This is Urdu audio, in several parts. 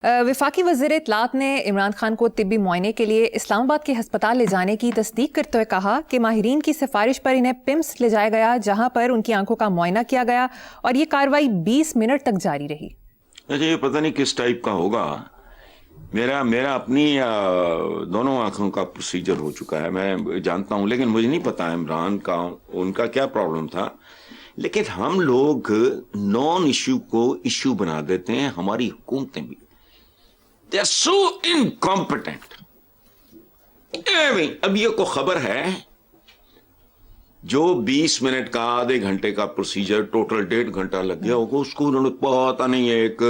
وفاقی وزیر اطلاعات نے عمران خان کو طبی معائنے کے لیے اسلام آباد کے ہسپتال لے جانے کی تصدیق کرتے ہوئے کہا کہ ماہرین کی سفارش پر انہیں پمس لے جایا گیا، جہاں پر ان کی آنکھوں کا معائنہ کیا گیا اور یہ کارروائی 20 منٹ تک جاری رہی۔ اچھا، یہ پتہ نہیں کس ٹائپ کا ہوگا۔ میرا اپنی دونوں آنکھوں کا پروسیجر ہو چکا ہے، میں جانتا ہوں، لیکن مجھے نہیں پتا عمران کا ان کا کیا پرابلم تھا۔ لیکن ہم لوگ نان ایشو کو ایشو بنا دیتے ہیں، ہماری حکومتیں بھی they are so incompetent۔ اب یہ کو خبر ہے جو 20 منٹ کا آدھے گھنٹے کا پروسیجر ٹوٹل 1.5 گھنٹہ لگ گیا ہوگا، اس کو انہوں نے پتا نہیں ایک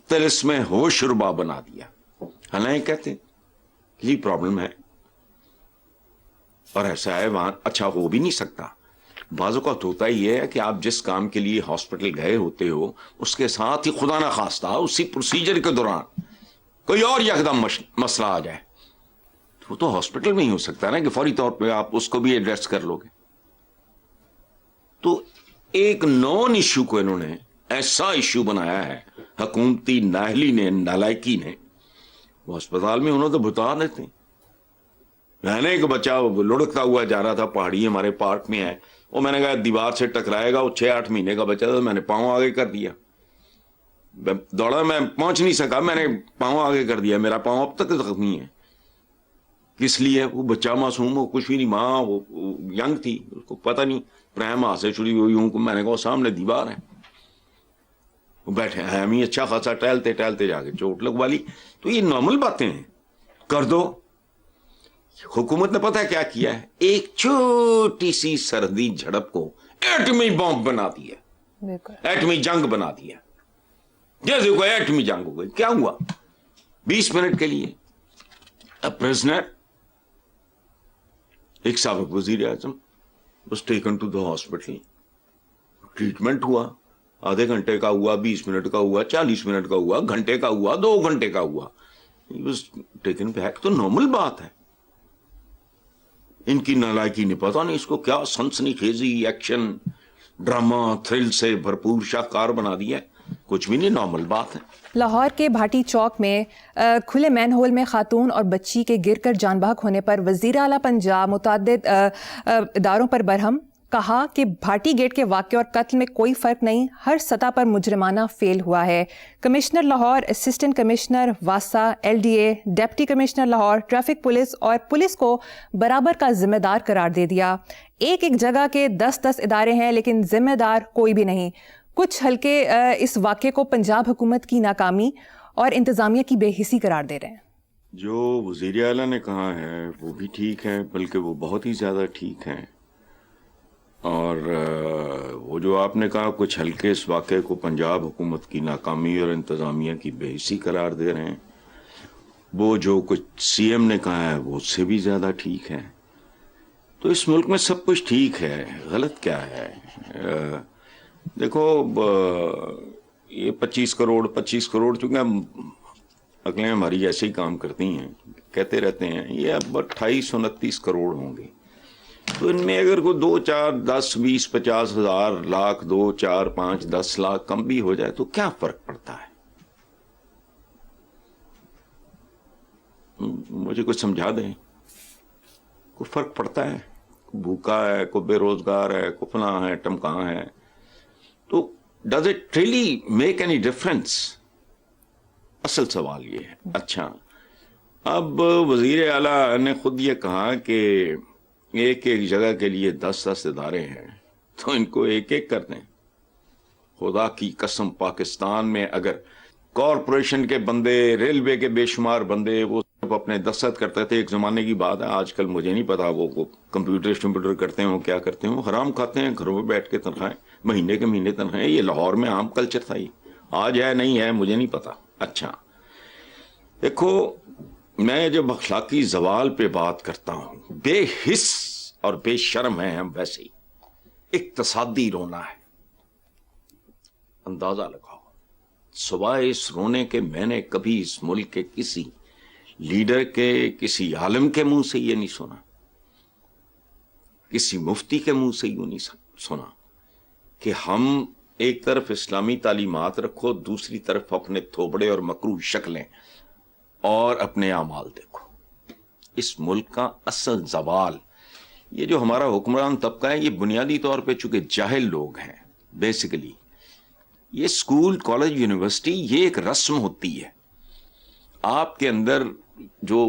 طلسم ہوشربا بنا دیا۔ حالانکہ کہتے یہ پرابلم ہے اور ایسا ہے وہاں اچھا ہو بھی نہیں سکتا۔ بعض اوقات ہوتا ہی ہے کہ آپ جس کام کے لیے ہاسپٹل گئے ہوتے ہو اس کے ساتھ ہی خدا نہ خواستہ اسی پروسیجر کے دوران کوئی اور یکدم مسئلہ آ جائے، وہ تو ہاسپٹل میں ہی ہو سکتا ہے نا کہ فوری طور پہ آپ اس کو بھی ایڈریس کر لو گے۔ تو ایک نان ایشو کو انہوں نے ایسا ایشو بنایا ہے، حکومتی ناہلی نے، نالائکی نے۔ وہ اسپتال میں انہوں تو بتا دیتے ہیں۔ میں نے ایک بچہ لڑکتا ہوا جا رہا تھا، پہاڑی ہمارے پارک میں ہے، وہ میں نے کہا دیوار سے ٹکرائے گا، وہ 6-8 مہینے کا بچہ تھا، میں نے پاؤں آگے کر دیا، دوڑا، میں پہنچ نہیں سکا، میں نے پاؤں آگے کر دیا، میرا پاؤں اب تک زخمی ہے۔ کس لیے؟ وہ بچہ معصوم، وہ کچھ بھی نہیں، ماں وہ ینگ تھی، اس کو پتہ نہیں، پریم ہاتھ سے چھڑی ہوئی ہوں، میں نے کہا سامنے دیوار ہے، وہ بیٹھے ہیں، ہمیں اچھا خاصا ٹہلتے ٹہلتے جا کے چوٹ لگوا لی۔ تو یہ نارمل باتیں ہیں، کر دو۔ حکومت نے پتہ کیا کیا ہے؟ ایک چھوٹی سی سردی جھڑپ کو ایٹمی بم بنا دیا، ایٹمی جنگ بنا دیا، جیسے کوئی ایٹمی جنگ ہو گئی۔ کیا ہوا؟ 20 منٹ کے لیے پریزنر، ایک سابق وزیر اعظم was taken to the hospital، treatment ہوا، آدھے گھنٹے کا ہوا، 20 منٹ کا ہوا، 40 منٹ کا ہوا، گھنٹے کا ہوا، 2 گھنٹے کا ہوا، he was taken back۔ تو نارمل بات ہے۔ ان کی نالائکی نے پتا نہیں اس کو کیا سنسنی خیزی ایکشن ڈرامہ تھرل سے بھرپور شاہکار بنا دیا ہے۔ کچھ بھی نہیں، نارمل بات ہے۔ لاہور کے بھاٹی چوک میں کھلے مین ہول میں خاتون اور بچی کے گر کر جان بحق ہونے پر وزیر اعلیٰ پنجاب متعدد اداروں پر برہم، کہا کہ بھاٹی گیٹ کے واقعے اور قتل میں کوئی فرق نہیں، ہر سطح پر مجرمانہ فیل ہوا ہے۔ کمشنر لاہور، اسسٹنٹ کمشنر واسا، LDA، deputy commissioner Lahore, traffic police اور پولیس کو برابر کا ذمہ دار قرار دے دیا۔ ایک جگہ کے 10 ادارے ہیں لیکن ذمہ دار کوئی بھی نہیں۔ کچھ حلقے اس واقعے کو پنجاب حکومت کی ناکامی اور انتظامیہ کی بے حسی قرار دے رہے ہیں۔ جو وزیر اعلیٰ نے کہا ہے وہ بھی ٹھیک ہے، بلکہ وہ بہت ہی زیادہ ٹھیک ہے۔ اور وہ جو آپ نے کہا کچھ حلقے اس واقعے کو پنجاب حکومت کی ناکامی اور انتظامیہ کی بے حسی قرار دے رہے ہیں، وہ جو کچھ CM نے کہا ہے وہ اس سے بھی زیادہ ٹھیک ہے۔ تو اس ملک میں سب کچھ ٹھیک ہے، غلط کیا ہے؟ دیکھو یہ 25 کروڑ چونکہ عقلیں ہماری ایسے ہی کام کرتی ہیں، کہتے رہتے ہیں یہ اب 28-29 کروڑ ہوں گے۔ تو ان میں اگر کوئی 2, 4, 10, 20, 50 ہزار، لاکھ، 2, 4, 5, 10 لاکھ کم بھی ہو جائے تو کیا فرق پڑتا ہے؟ مجھے کچھ سمجھا دیں، کوئی فرق پڑتا ہے؟ کوئی بھوکا ہے، کوئی بے روزگار ہے، کوئی فلاں ہے، ٹمکاں ہے، تو does it really make any difference? اصل سوال یہ ہے۔ اچھا، اب وزیر اعلیٰ نے خود یہ کہا کہ ایک جگہ کے لیے 10 ادارے ہیں، تو ان کو ایک کر دیں۔ خدا کی قسم، پاکستان میں اگر کارپوریشن کے بندے، ریلوے کے بے شمار بندے، وہ اپنے دستخط کرتے تھے، ایک زمانے کی بات ہے، آج کل مجھے نہیں پتا وہ کمپیوٹر کرتے ہوں، کیا کرتے ہوں، حرام کھاتے ہیں، گھروں میں بیٹھ کے تنخواہیں، مہینے کے مہینے تنخواہیں۔ یہ لاہور میں عام کلچر تھا، یہ آج ہے نہیں ہے مجھے نہیں پتا۔ اچھا دیکھو، میں جب اخلاقی زوال پہ بات کرتا ہوں، بے حس اور بے شرم ہیں ہم، ویسے ہی اقتصادی رونا ہے۔ اندازہ لگاؤ، سوائے اس رونے کے میں نے کبھی اس ملک کے کسی لیڈر کے، کسی عالم کے منہ سے یہ نہیں سنا، کسی مفتی کے منہ سے یہ نہیں سنا کہ ہم ایک طرف اسلامی تعلیمات رکھو، دوسری طرف اپنے تھوبڑے اور مکروہ شکلیں اور اپنے اعمال دیکھو. اس ملک کا اصل زوال، یہ جو ہمارا حکمران طبقہ ہے، یہ بنیادی طور پہ چونکہ جاہل لوگ ہیں. بیسیکلی یہ اسکول، کالج، یونیورسٹی یہ ایک رسم ہوتی ہے. آپ کے اندر جو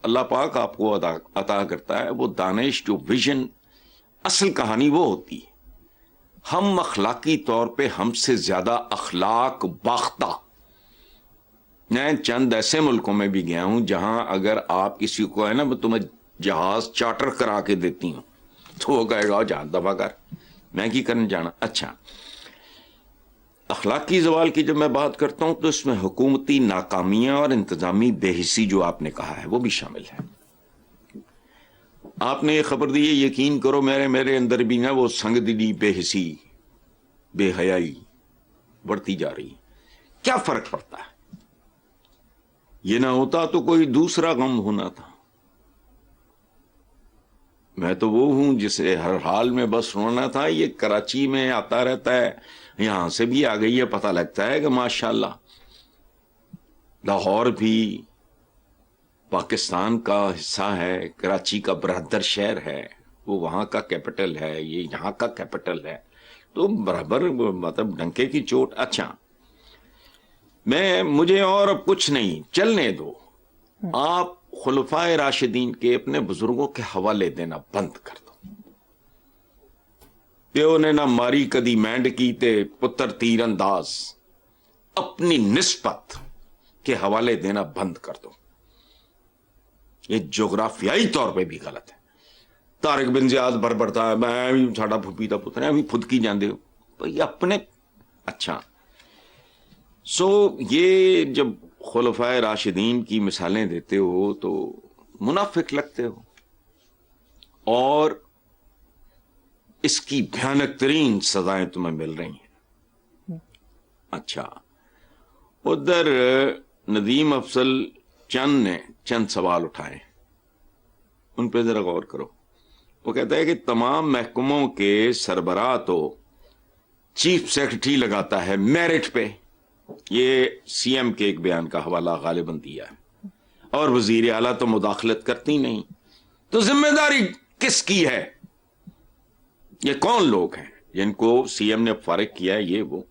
اللہ پاک آپ کو عطا کرتا ہے وہ دانش، جو ویژن، اصل کہانی وہ ہوتی ہے. ہم اخلاقی طور پہ ہم سے زیادہ اخلاق باختہ. میں چند ایسے ملکوں میں بھی گیا ہوں جہاں اگر آپ کسی کو ہے نا میں تمہیں جہاز چارٹر کرا کے دیتی ہوں تو وہ کہے گا جہاز دفع کر، میں کی کرنے جانا. اچھا، اخلاقی زوال کی جب میں بات کرتا ہوں تو اس میں حکومتی ناکامیاں اور انتظامی بے حسی جو آپ نے کہا ہے وہ بھی شامل ہے. آپ نے یہ خبر دی ہے، یقین کرو میرے اندر بھی نا وہ سنگ دلی، بے حسی، بے حیائی بڑھتی جا رہی. کیا فرق پڑتا ہے؟ یہ نہ ہوتا تو کوئی دوسرا غم ہونا تھا. میں تو وہ ہوں جسے ہر حال میں بس رونا تھا. یہ کراچی میں آتا رہتا ہے، یہاں سے بھی آ گئی ہے، پتہ لگتا ہے کہ ماشاءاللہ لاہور بھی پاکستان کا حصہ ہے، کراچی کا برادر شہر ہے، وہ وہاں کا کیپٹل ہے، یہ یہاں کا کیپٹل ہے، تو برابر مطلب ڈنکے کی چوٹ. اچھا، مجھے اور اب کچھ نہیں، چلنے دو. آپ خلفائے راشدین کے اپنے بزرگوں کے حوالے دینا بند کر دو. پیو نے نہ ماری کدی مینڈ کی تے پتر تیر انداز. اپنی نسبت کے حوالے دینا بند کر دو. یہ جغرافیائی طور پہ بھی غلط ہے. طارق بن زیاد بڑھتا ہے، میں بھی ساڈا پھوپھی دا پتر ہے، ابھی خود کی جاندے ہو بھائی اپنے. اچھا، یہ جب خلفائے راشدین کی مثالیں دیتے ہو تو منافق لگتے ہو، اور اس کی بھیانک ترین سزائیں تمہیں مل رہی ہیں. اچھا، ادھر ندیم افضل چند نے چند سوال اٹھائے، ان پہ ذرا غور کرو. وہ کہتا ہے کہ تمام محکموں کے سربراہ تو چیف سیکرٹری لگاتا ہے میرٹ پہ. یہ سی ایم کے ایک بیان کا حوالہ غالباً دیا ہے. اور وزیر اعلیٰ تو مداخلت کرتی نہیں. تو ذمہ داری کس کی ہے؟ یہ کون لوگ ہیں جن کو سی ایم نے فارغ کیا ہے؟ یہ وہ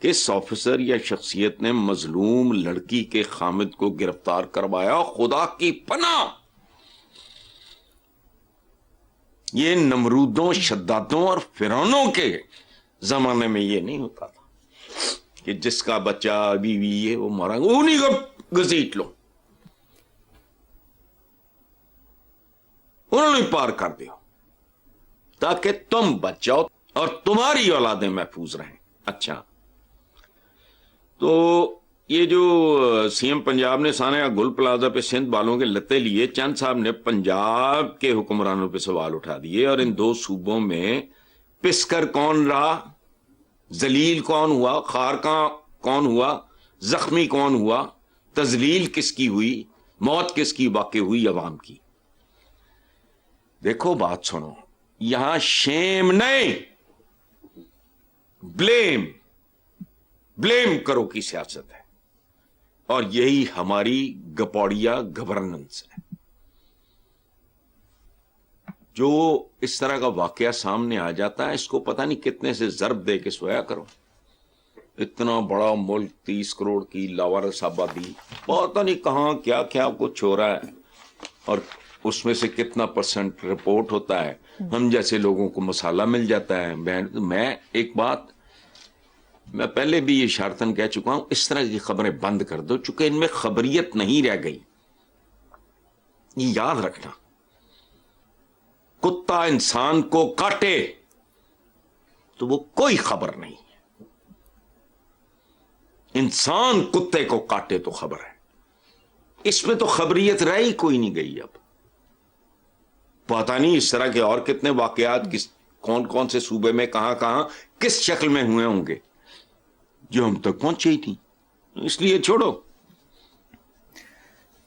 کہ اس آفیسر یا شخصیت نے مظلوم لڑکی کے خامد کو گرفتار کروایا. خدا کی پناہ، یہ نمرودوں، شدادوں اور فرعونوں کے زمانے میں یہ نہیں ہوتا تھا کہ جس کا بچہ بیوی یہ وہ مارا انہیں کو گھسیٹ لو، انہوں نے پار کر دیا تاکہ تم بچ جاؤ اور تمہاری اولادیں محفوظ رہیں. اچھا، تو یہ جو سی ایم پنجاب نے سانحہ گل پلازہ پہ سندھ والوں کے لتے لیے، چند صاحب نے پنجاب کے حکمرانوں پہ سوال اٹھا دیے. اور ان دو صوبوں میں پسکر کون رہا، ذلیل کون ہوا، خارکاں کون ہوا، زخمی کون ہوا، تذلیل کس کی ہوئی، موت کس کی واقع ہوئی؟ عوام کی. دیکھو بات سنو، یہاں شیم نہیں، بلیم کرو کی سیاست ہے. اور یہی ہماری گپوڑیا گورننس ہے. جو اس طرح کا واقعہ سامنے آ جاتا ہے، اس کو پتہ نہیں کتنے سے ضرب دے کے سویا کرو. اتنا بڑا ملک، 30 کروڑ کی لاوارث آبادی، پتہ نہیں کہاں کیا کیا کچھ ہو رہا ہے، اور اس میں سے کتنا پرسنٹ رپورٹ ہوتا ہے. ہم جیسے لوگوں کو مسالہ مل جاتا ہے. میں ایک بات میں پہلے بھی یہ اشارتاً کہہ چکا ہوں، اس طرح کی خبریں بند کر دو، چونکہ ان میں خبریت نہیں رہ گئی. یہ یاد رکھنا، کتا انسان کو کاٹے تو وہ کوئی خبر نہیں، انسان کتے کو کاٹے تو خبر ہے. اس میں تو خبریت رہ ہی کوئی نہیں گئی. اب پتہ نہیں اس طرح کے اور کتنے واقعات کون کون سے صوبے میں کہاں کہاں کس شکل میں ہوئے ہوں گے جو ہم تک پہنچے ہی نہیں. اس لیے چھوڑو.